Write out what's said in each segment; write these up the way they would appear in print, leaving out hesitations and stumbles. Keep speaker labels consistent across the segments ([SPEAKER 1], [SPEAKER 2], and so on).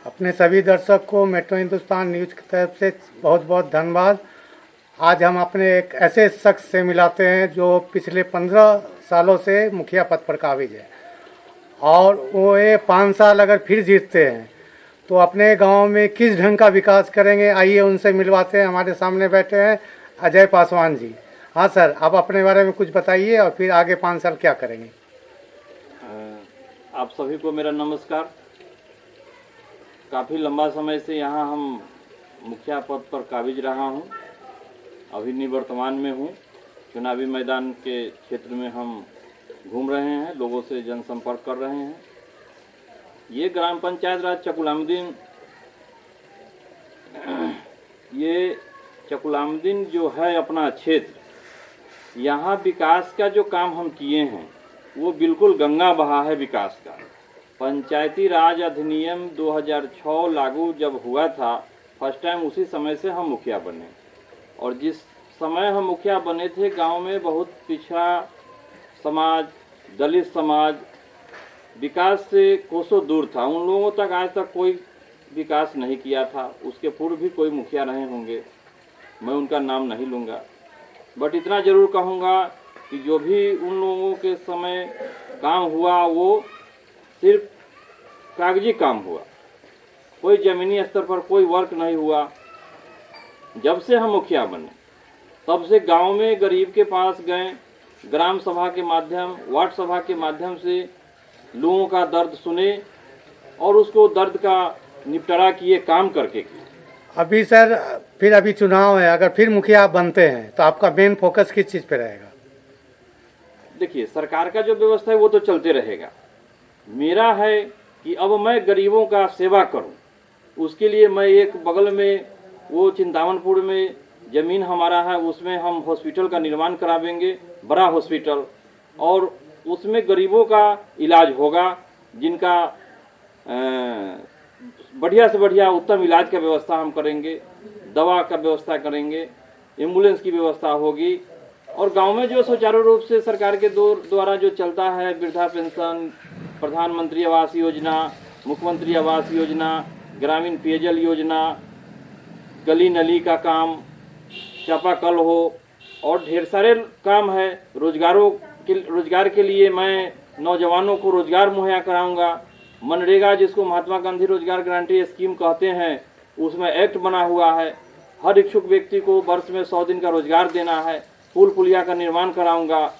[SPEAKER 1] अपने सभी दर्शक को मेट्रो हिंदुस्तान न्यूज़ की तरफ से बहुत बहुत धन्यवाद। आज हम अपने एक ऐसे शख्स से मिलाते हैं जो पिछले 15 सालों से मुखिया पद पर काबिज है और वो ये 5 साल अगर फिर जीतते हैं तो अपने गांव में किस ढंग का विकास करेंगे, आइए उनसे मिलवाते हैं। हमारे सामने बैठे हैं अजय पासवान जी। हाँ सर, आप अपने बारे में कुछ बताइए और फिर आगे 5 साल क्या करेंगे।
[SPEAKER 2] आप सभी को मेरा नमस्कार। काफ़ी लंबा समय से यहाँ हम मुखिया पद पर काबिज रहा हूँ। अभी निवर्तमान में हूँ। चुनावी मैदान के क्षेत्र में हम घूम रहे हैं, लोगों से जनसंपर्क कर रहे हैं। ये ग्राम पंचायत राज चकुलामुद्दीन, ये चकुलामुद्दीन जो है अपना क्षेत्र, यहाँ विकास का जो काम हम किए हैं वो बिल्कुल गंगा बहा है विकास का। पंचायती राज अधिनियम 2006 लागू जब हुआ था फर्स्ट टाइम, उसी समय से हम मुखिया बने। और जिस समय हम मुखिया बने थे, गांव में बहुत पिछड़ा समाज, दलित समाज विकास से कोसों दूर था। उन लोगों तक आज तक कोई विकास नहीं किया था। उसके पूर्व भी कोई मुखिया रहे होंगे, मैं उनका नाम नहीं लूँगा, बट इतना ज़रूर कहूँगा कि जो भी उन लोगों के समय काम हुआ वो सिर्फ कागजी काम हुआ, कोई ज़मीनी स्तर पर कोई वर्क नहीं हुआ। जब से हम मुखिया बने तब से गांव में गरीब के पास गए, ग्राम सभा के माध्यम, वार्ड सभा के माध्यम से लोगों का दर्द सुने और उसको दर्द का निपटारा किए, काम करके किए।
[SPEAKER 1] अभी सर फिर अभी चुनाव है, अगर फिर मुखिया आप बनते हैं तो आपका मेन फोकस किस चीज़ पे रहेगा?
[SPEAKER 2] देखिए, सरकार का जो व्यवस्था है वो तो चलते रहेगा। मेरा है कि अब मैं गरीबों का सेवा करूं। उसके लिए मैं एक बगल में वो चिंतावनपुर में ज़मीन हमारा है, उसमें हम हॉस्पिटल का निर्माण करावेंगे, बड़ा हॉस्पिटल, और उसमें गरीबों का इलाज होगा, जिनका बढ़िया से बढ़िया उत्तम इलाज का व्यवस्था हम करेंगे, दवा का व्यवस्था करेंगे, एम्बुलेंस की व्यवस्था होगी। और गांव में जो सुचारू रूप से सरकार के द्वारा जो चलता है, वृद्धा पेंशन, प्रधानमंत्री आवास योजना, मुख्यमंत्री आवास योजना, ग्रामीण पेयजल योजना, गली नली का काम, चापाकल हो, और ढेर सारे काम है। रोजगार के लिए मैं नौजवानों को रोजगार मुहैया कराऊंगा। मनरेगा, जिसको महात्मा गांधी रोजगार गारंटी स्कीम कहते हैं, उसमें एक्ट बना हुआ है। हर इच्छुक व्यक्ति को वर्ष में 100 दिन का रोजगार देना है। पुल पुलिया का निर्माण कराऊंगा।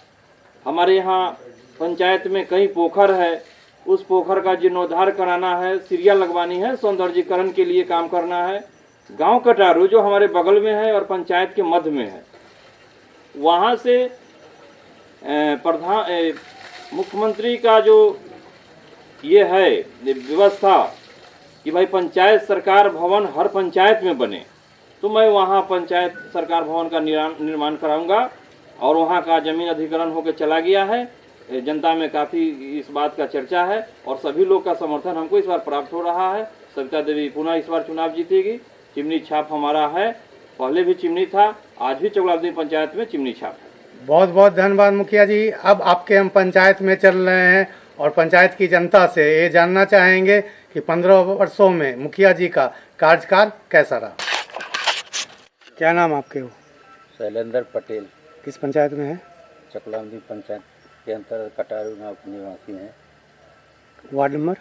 [SPEAKER 2] हमारे यहाँ पंचायत में कई पोखर है, उस पोखर का जीर्णोद्धार कराना है, सीढ़ियाँ लगवानी है, सौंदर्यीकरण के लिए काम करना है। गांव कटारू जो हमारे बगल में है और पंचायत के मध्य में है, वहाँ से मुख्यमंत्री का जो ये है व्यवस्था कि भाई पंचायत सरकार भवन हर पंचायत में बने, तो मैं वहाँ पंचायत सरकार भवन का निर्माण कराऊंगा। और वहाँ का जमीन अधिग्रहण होकर चला गया है। जनता में काफ़ी इस बात का चर्चा है और सभी लोग का समर्थन हमको इस बार प्राप्त हो रहा है। सविता देवी पुनः इस बार चुनाव जीतेगी। चिमनी छाप हमारा है, पहले भी चिमनी था, आज भी चकुलामुद्दीन पंचायत में चिमनी छाप है।
[SPEAKER 1] बहुत बहुत धन्यवाद मुखिया जी। अब आपके हम पंचायत में चल रहे हैं और पंचायत की जनता से ये जानना चाहेंगे कि 15 वर्षों में मुखिया जी का कार्यकाल कैसा रहा। क्या नाम आपके हो?
[SPEAKER 3] शैलेंद्र पटेल।
[SPEAKER 1] किस पंचायत में है?
[SPEAKER 3] चकुलामुद्दीन पंचायत के अंतर्गत कटारू गाँव के निवासी हैं।
[SPEAKER 1] वार्ड नंबर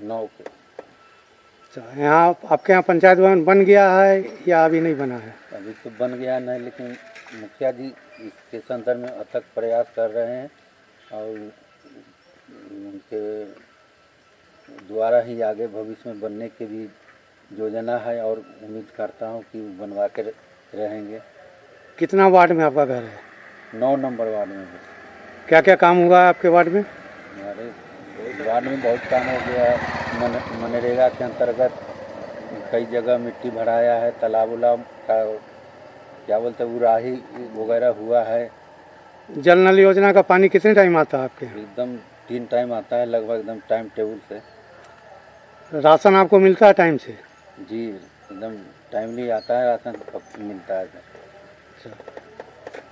[SPEAKER 3] 9 के।
[SPEAKER 1] अच्छा, यहाँ आपके यहाँ पंचायत भवन बन गया है या अभी नहीं बना है?
[SPEAKER 3] अभी तो बन गया नहीं, लेकिन मुखिया जी इसके संदर्भ में अथक प्रयास कर रहे हैं और उनके द्वारा ही आगे भविष्य में बनने की भी योजना है और उम्मीद करता हूँ कि बनवा के रहेंगे।
[SPEAKER 1] कितना वार्ड में आपका घर है?
[SPEAKER 3] 9 नंबर वार्ड में है।
[SPEAKER 1] क्या क्या काम हुआ है आपके वार्ड में?
[SPEAKER 3] हमारे वार्ड में बहुत काम हो गया। मनरेगा के अंतर्गत कई जगह मिट्टी भराया है, तालाब उलाब का क्या बोलते हैं उराही वगैरह हुआ है।
[SPEAKER 1] जल नल योजना का पानी कितने टाइम आता है आपके?
[SPEAKER 3] एकदम 3 टाइम आता है, लगभग एकदम टाइम टेबल से।
[SPEAKER 1] राशन आपको मिलता है टाइम से?
[SPEAKER 3] जी, एकदम टाइमली आता है, राशन मिलता है।
[SPEAKER 1] अच्छा,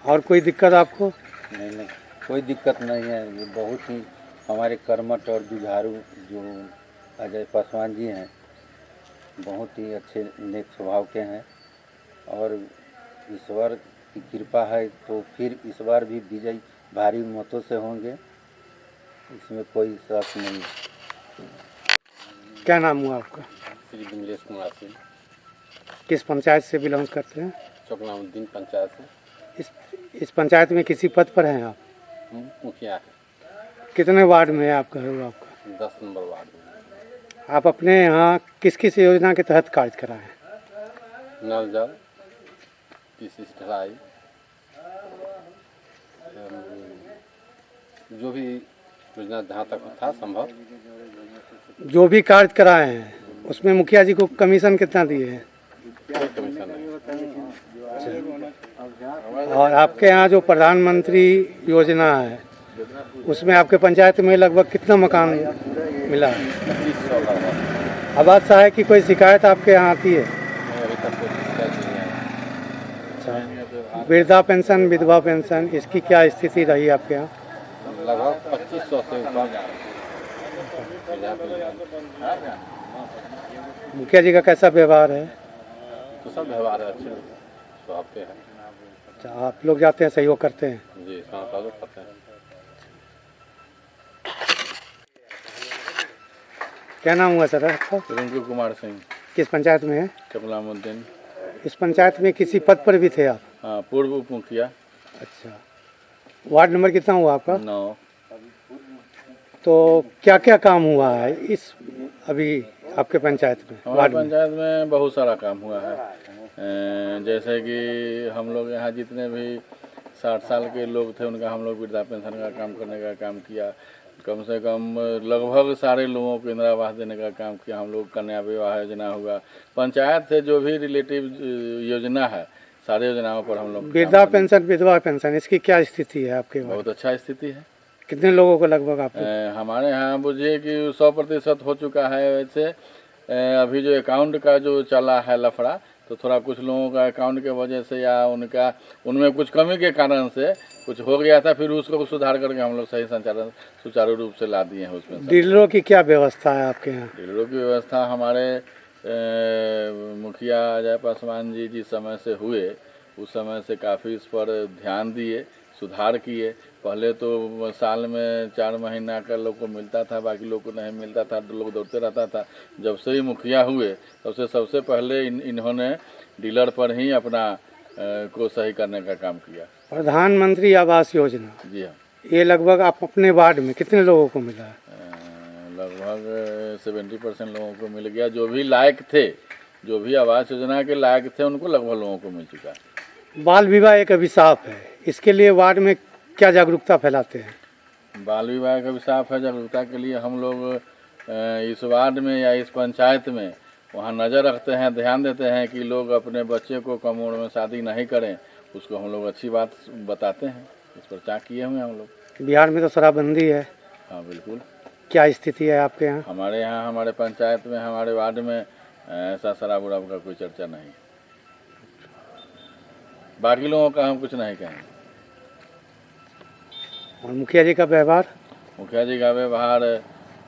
[SPEAKER 1] और कोई दिक्कत आपको?
[SPEAKER 3] नहीं, कोई दिक्कत नहीं है। ये बहुत ही हमारे कर्मठ और जुझारू जो अजय पासवान जी हैं, बहुत ही अच्छे नेक स्वभाव के हैं और ईश्वर की कृपा है तो फिर इस बार भी विजय भारी मतों से होंगे, इसमें कोई शक नहीं।
[SPEAKER 1] क्या नाम हुआ आपका?
[SPEAKER 4] श्री विमलेश कुमार सिंह,
[SPEAKER 1] किस पंचायत से बिलोंग करते हैं?
[SPEAKER 4] चकलामुद्दीन पंचायत से
[SPEAKER 1] इस पंचायत में किसी पद पर हैं आप?
[SPEAKER 4] मुखिया है।
[SPEAKER 1] कितने वार्ड में है आपका? है वो आपका
[SPEAKER 4] 10 नंबर वार्ड में।
[SPEAKER 1] आप अपने यहाँ किस किस योजना के तहत कार्य कराए हैं?
[SPEAKER 4] नल जल, किसी ढलाई, जो भी योजना जहाँ तक था संभव।
[SPEAKER 1] जो भी कार्य कराए हैं उसमें मुखिया जी को कमीशन कितना दिए हैं?
[SPEAKER 4] कोई कमीशन नहीं।
[SPEAKER 1] और आपके यहाँ जो प्रधानमंत्री योजना है उसमें आपके पंचायत में लगभग कितना मकान मिला है?
[SPEAKER 4] 2500 लगभग।
[SPEAKER 1] आवास सहायक की कोई शिकायत आपके यहाँ आती है?
[SPEAKER 4] अभी तक कोई शिकायत नहीं है।
[SPEAKER 1] अच्छा, वृद्धा पेंशन, विधवा पेंशन, इसकी क्या स्थिति रही आपके यहाँ?
[SPEAKER 4] लगभग 2500 से ऊपर।
[SPEAKER 1] मुखिया जी का कैसा व्यवहार है?
[SPEAKER 4] तो सब व्यवहार है, अच्छे स्वभाव के हैं।
[SPEAKER 1] अच्छा, आप लोग जाते हैं, सहयोग करते हैं?
[SPEAKER 4] जी, सहयोग करते हैं।
[SPEAKER 1] क्या नाम हुआ सर आपका?
[SPEAKER 4] रिंकू कुमार सिंह,
[SPEAKER 1] किस पंचायत में है?
[SPEAKER 4] चकलामुद्दीन।
[SPEAKER 1] इस पंचायत में किसी पद पर भी थे आप?
[SPEAKER 4] हाँ, पूर्व उप मुखिया।
[SPEAKER 1] अच्छा, वार्ड नंबर कितना हुआ आपका?
[SPEAKER 4] 9।
[SPEAKER 1] तो क्या क्या काम हुआ है इस अभी आपके पंचायत में?
[SPEAKER 4] हमारे पंचायत में बहुत सारा काम हुआ है। जैसे कि हम लोग यहाँ जितने भी 60 साल के लोग थे उनका हम लोग वृद्धा पेंशन का काम करने का काम किया। कम से कम लगभग सारे लोगों को इंदिरा आवास देने का काम किया हम लोग। कन्या विवाह योजना हुआ, पंचायत से जो भी रिलेटिव योजना है सारे योजनाओं पर हम लोग।
[SPEAKER 1] वृद्धा पेंशन, विधवा पेंशन, इसकी क्या स्थिति है आपके वहाँ?
[SPEAKER 4] बहुत अच्छा स्थिति है।
[SPEAKER 1] कितने लोगों को लगभग आप?
[SPEAKER 4] हमारे यहाँ बुझिए कि 100% हो चुका है। वैसे अभी जो अकाउंट का जो चला है लफड़ा, तो थोड़ा कुछ लोगों का अकाउंट के वजह से या उनमें कुछ कमी के कारण से कुछ हो गया था, फिर उसको सुधार करके हम लोग सही संचालन सुचारू रूप से ला दिए हैं उसमें।
[SPEAKER 1] डीलरों की क्या व्यवस्था है आपके यहाँ?
[SPEAKER 4] डीलरों की व्यवस्था हमारे मुखिया अजय पासवान जी जिस समय से हुए उस समय से काफ़ी इस पर ध्यान दिए, सुधार किए। पहले तो साल में 4 महीना का लोग को मिलता था, बाकी लोग को नहीं मिलता था, तो लोग दौड़ते रहता था। जब से ही मुखिया हुए तब से सबसे पहले इन्होंने डीलर पर ही अपना को सही करने का काम किया।
[SPEAKER 1] प्रधानमंत्री आवास योजना,
[SPEAKER 4] जी हाँ,
[SPEAKER 1] ये लगभग आप अपने वार्ड में कितने लोगों को मिला है?
[SPEAKER 4] लगभग 70% लोगों को मिल गया। जो भी लायक थे, जो भी आवास योजना के लायक थे, उनको लगभग लोगों को मिल चुका है।
[SPEAKER 1] बाल विवाह एक अभिशाप है, इसके लिए वार्ड में क्या जागरूकता फैलाते हैं?
[SPEAKER 4] बाल विवाह का अभिशाप है, जागरूकता के लिए हम लोग इस वार्ड में या इस पंचायत में वहाँ नज़र रखते हैं, ध्यान देते हैं कि लोग अपने बच्चे को कम उम्र में शादी नहीं करें। उसको हम लोग अच्छी बात बताते हैं, इस पर चाक किए हुए हैं हम लोग।
[SPEAKER 1] बिहार में तो शराबबंदी है।
[SPEAKER 4] हाँ बिल्कुल।
[SPEAKER 1] क्या स्थिति है आपके यहाँ?
[SPEAKER 4] हमारे यहाँ, हमारे पंचायत में, हमारे वार्ड में ऐसा शराब उराब का कोई चर्चा नहीं। बाकी लोगों का हम कुछ नहीं कहेंगे।
[SPEAKER 1] और मुखिया जी का व्यवहार?
[SPEAKER 4] मुखिया जी का व्यवहार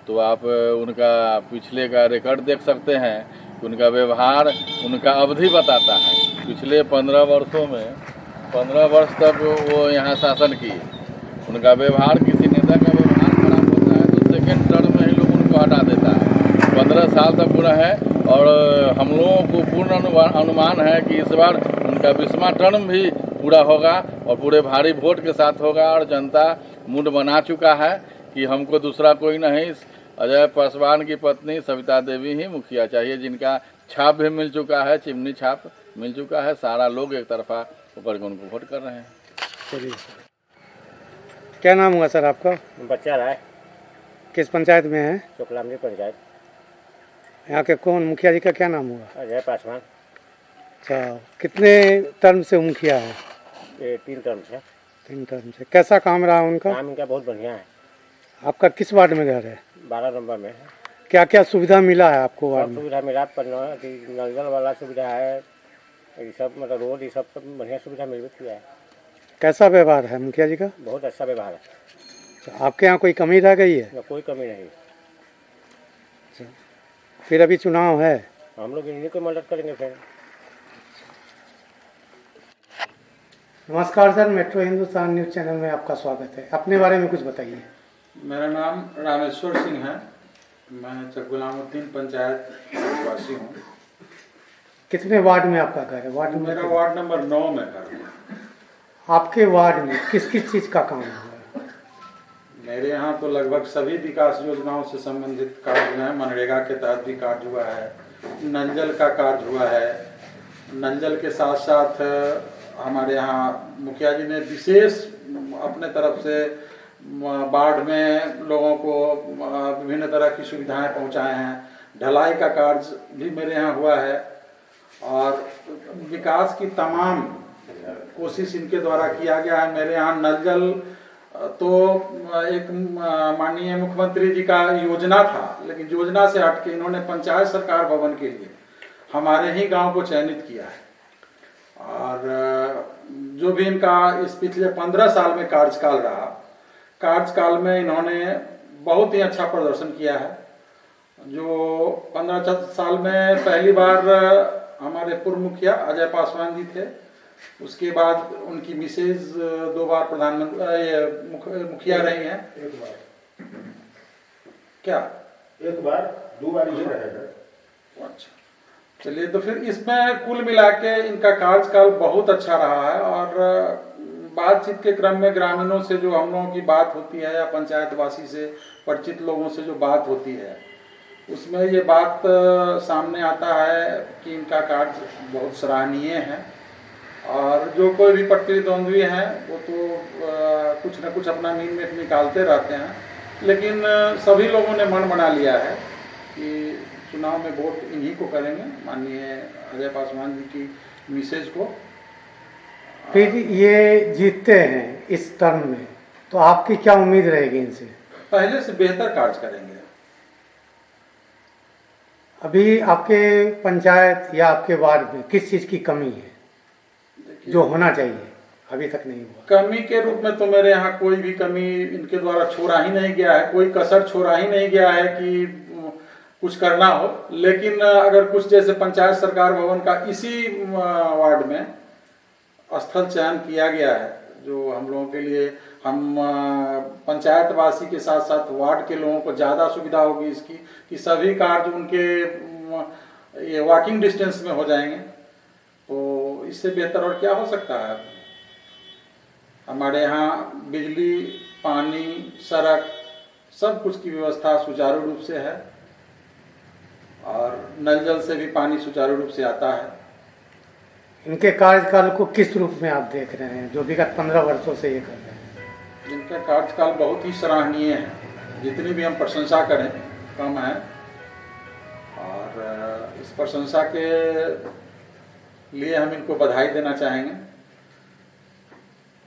[SPEAKER 4] तो आप उनका पिछले का रिकॉर्ड देख सकते हैं कि उनका व्यवहार, उनका अवधि बताता है। पिछले 15 वर्षों में 15 वर्ष तक वो यहाँ शासन किए। उनका व्यवहार, किसी नेता का व्यवहार खराब होता है तो सेकेंड टर्म में ही लोग उनको हटा देता है। 15 साल तक पूरा है और हम लोगों को पूर्ण अनुमान है कि इस बार उनका 20वां टर्म भी पूरा होगा और पूरे भारी वोट के साथ होगा। और जनता मूड बना चुका है कि हमको दूसरा कोई नहीं, अजय पासवान की पत्नी सविता देवी ही मुखिया चाहिए, जिनका छाप भी मिल चुका है, चिमनी छाप मिल चुका है। सारा लोग एक तरफा ऊपर के उनको वोट कर रहे हैं।
[SPEAKER 1] चलिए, क्या नाम हुआ सर आपका?
[SPEAKER 5] बच्चा राय,
[SPEAKER 1] किस पंचायत में है?
[SPEAKER 5] चकलामुद्दीन पंचायत।
[SPEAKER 1] यहाँ के कौन मुखिया जी का क्या नाम हुआ?
[SPEAKER 5] अजय पासवान।
[SPEAKER 1] अच्छा, कितने टर्म से मुखिया है?
[SPEAKER 5] ये 3 टर्म से।
[SPEAKER 1] 3 टर्म से। कैसा काम रहा उनका?
[SPEAKER 5] काम इनका बहुत बढ़िया है।
[SPEAKER 1] आपका किस वार्ड में घर है?
[SPEAKER 5] 12 नंबर में है।
[SPEAKER 1] क्या क्या सुविधा मिला है आपको वार्ड
[SPEAKER 5] सब
[SPEAKER 1] में?
[SPEAKER 5] सुविधा मिला, नल जल वाला सुविधा है, ये सब मतलब रोड, ये सब बढ़िया सुविधा मिल किया है।
[SPEAKER 1] कैसा व्यवहार है मुखिया जी का?
[SPEAKER 5] बहुत अच्छा व्यवहार है।
[SPEAKER 1] अच्छा, आपके यहाँ कोई कमी रह गई है?
[SPEAKER 5] कोई कमी नहीं।
[SPEAKER 1] फिर अभी चुनाव है?
[SPEAKER 5] हम लोग इन्हीं को मदद करेंगे फिर।
[SPEAKER 1] नमस्कार sir, metro Hindustan news channel में आपका स्वागत है। अपने बारे में कुछ बताइए।
[SPEAKER 6] मेरा नाम रामेश्वर सिंह है। मैं चकगुलामुद्दीन पंचायत वासी हूँ।
[SPEAKER 1] कितने वार्ड में आपका घर है? वार्ड नंबर
[SPEAKER 6] मेरा वार्ड नंबर 9 में घर है।
[SPEAKER 1] आपके वार्ड में किस किस चीज़ का काम हुआ है?
[SPEAKER 6] मेरे यहाँ तो लगभग सभी विकास योजनाओं से संबंधित कार्य हुए हैं। मनरेगा के तहत भी कार्य हुआ है, नल का कार्य हुआ है। नल के साथ साथ हमारे यहाँ मुखिया जी ने विशेष अपने तरफ से बाढ़ में लोगों को विभिन्न तरह की सुविधाएं पहुंचाए हैं। ढलाई का कार्य भी मेरे यहाँ हुआ है और विकास की तमाम कोशिश इनके द्वारा किया गया है। मेरे यहाँ नल जल तो एक माननीय मुख्यमंत्री जी का योजना था, लेकिन योजना से हटके इन्होंने पंचायत सरकार भवन के लिए हमारे ही गांव को चयनित किया है। और जो भी इनका इस पिछले 15 साल में कार्यकाल रहा, कार्यकाल में इन्होंने बहुत ही अच्छा प्रदर्शन किया है। जो 15 साल में पहली बार हमारे पूर्व मुखिया अजय पासवान जी थे, उसके बाद उनकी मिसेज 2 बार प्रधानमंत्री मुखिया रही हैं।
[SPEAKER 7] एक बार
[SPEAKER 6] क्या
[SPEAKER 7] 2 बार ही रहेगा।
[SPEAKER 6] अच्छा, चलिए, तो फिर इसमें कुल मिला के इनका कार्यकाल बहुत अच्छा रहा है। और बातचीत के क्रम में ग्रामीणों से जो हम लोगों की बात होती है या पंचायतवासी से परिचित लोगों से जो बात होती है, उसमें ये बात सामने आता है कि इनका कार्य बहुत सराहनीय है। और जो कोई भी प्रतिद्वंद्वी हैं वो तो कुछ न कुछ अपना मीन में निकालते रहते हैं, लेकिन सभी लोगों ने मन बना लिया है कि चुनाव में वोट इन्हीं को करेंगे, माननीय अजय पासवान जी की मिसेज को।
[SPEAKER 1] फिर ये जीतते हैं इस टर्म में, तो आपकी क्या उम्मीद रहेगी इनसे?
[SPEAKER 6] पहले से बेहतर कार्य करेंगे।
[SPEAKER 1] अभी आपके पंचायत या आपके वार्ड में किस चीज़ की कमी है जो होना चाहिए, अभी तक नहीं हुआ?
[SPEAKER 6] कमी के रूप में तो मेरे यहाँ कोई भी कमी इनके द्वारा छोड़ा ही नहीं गया है, कोई कसर छोड़ा ही नहीं गया है कि कुछ करना हो। लेकिन अगर कुछ जैसे पंचायत सरकार भवन का इसी वार्ड में स्थल चयन किया गया है, जो हम लोगों के लिए, हम पंचायतवासी के साथ साथ वार्ड के लोगों को ज़्यादा सुविधा होगी इसकी कि सभी कार्य उनके ये वॉकिंग डिस्टेंस में हो जाएंगे। तो इससे बेहतर और क्या हो सकता है। हमारे यहाँ बिजली, पानी, सड़क, सब कुछ की व्यवस्था सुचारू रूप से है और नल जल से भी पानी सुचारू रूप से आता है।
[SPEAKER 1] इनके कार्यकाल को किस रूप में आप देख रहे हैं जो विगत 15 वर्षों से ये कर रहे हैं?
[SPEAKER 6] इनका कार्यकाल बहुत ही सराहनीय है। जितनी भी हम प्रशंसा करें कम है। और इस प्रशंसा के लिए हम इनको बधाई देना चाहेंगे।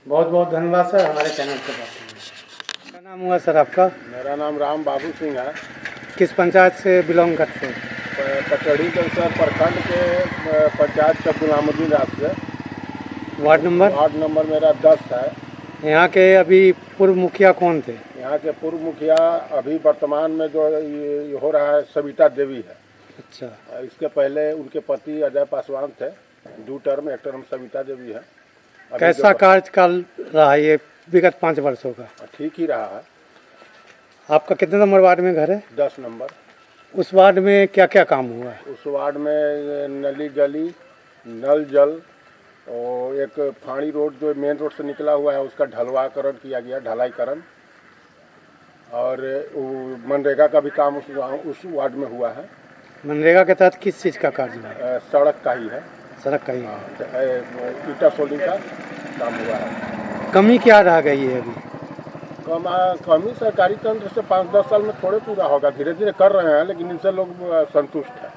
[SPEAKER 1] बहुत बहुत धन्यवाद सर, हमारे चैनल पर बात करने के लिए। क्या नाम हुआ सर आपका?
[SPEAKER 7] मेरा नाम राम बाबू सिंह है।
[SPEAKER 1] किस पंचायत से बिलोंग करते हैं?
[SPEAKER 7] पचड़ी कैंसर प्रखंड के पंचायत चकगुलामुद्दीन राज से।
[SPEAKER 1] वार्ड
[SPEAKER 7] नंबर मेरा 10 है।
[SPEAKER 1] यहाँ के अभी पूर्व मुखिया कौन थे?
[SPEAKER 7] यहाँ के पूर्व मुखिया अभी वर्तमान में जो ये हो रहा है सविता देवी है।
[SPEAKER 1] अच्छा,
[SPEAKER 7] इसके पहले उनके पति अजय पासवान थे। 2 टर्म, 1 टर्म सविता देवी है।
[SPEAKER 1] कैसा कार्यकाल रहा ये विगत 5 वर्षों का?
[SPEAKER 7] ठीक ही रहा है।
[SPEAKER 1] आपका कितने नंबर वार्ड में घर है?
[SPEAKER 7] 10 नंबर।
[SPEAKER 1] उस वार्ड में क्या क्या काम हुआ है?
[SPEAKER 7] उस वार्ड में नली गली, नल जल और एक फाड़ी रोड जो मेन रोड से निकला हुआ है उसका ढलवाकरण किया गया, ढलाईकरण। और मनरेगा का भी काम उस वार्ड में हुआ है।
[SPEAKER 1] मनरेगा के तहत किस चीज़ का कार्य हुआ है?
[SPEAKER 7] सड़क का ही है,
[SPEAKER 1] सड़क का ही है।
[SPEAKER 7] ईटा सोलिंग का काम हुआ है।
[SPEAKER 1] कमी क्या रह गई है अभी?
[SPEAKER 7] कमी सरकारी तंत्र से 5-10 साल में थोड़े पूरा होगा, धीरे धीरे कर रहे हैं, लेकिन इनसे लोग संतुष्ट हैं।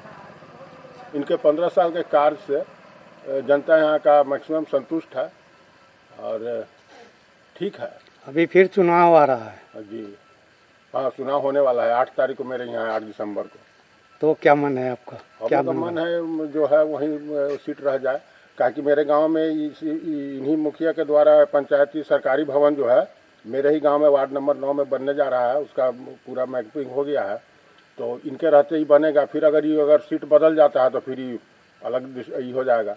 [SPEAKER 7] इनके 15 साल के कार्य से जनता यहाँ का मैक्सिमम संतुष्ट है और ठीक है।
[SPEAKER 1] अभी फिर चुनाव आ रहा है
[SPEAKER 7] जी हाँ, चुनाव होने वाला है 8 तारीख को मेरे यहाँ, 8 दिसंबर को।
[SPEAKER 1] तो क्या मन है आपका? क्या
[SPEAKER 7] तो मन है जो है वहीं सीट रह जाए, ताकि मेरे गांव में इन्हीं मुखिया के द्वारा पंचायती सरकारी भवन जो है मेरे ही गांव में वार्ड नंबर 9 में बनने जा रहा है। उसका पूरा मैपिंग हो गया है तो इनके रहते ही बनेगा। फिर अगर सीट बदल जाता है तो फिर ही अलग ये हो जाएगा।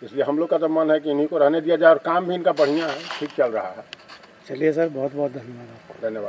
[SPEAKER 7] इसलिए हम लोग का तो मन है कि इन्हीं को रहने दिया जाए और काम भी इनका बढ़िया है, ठीक चल रहा है।
[SPEAKER 1] चलिए सर, बहुत बहुत धन्यवाद आपको।
[SPEAKER 7] धन्यवाद।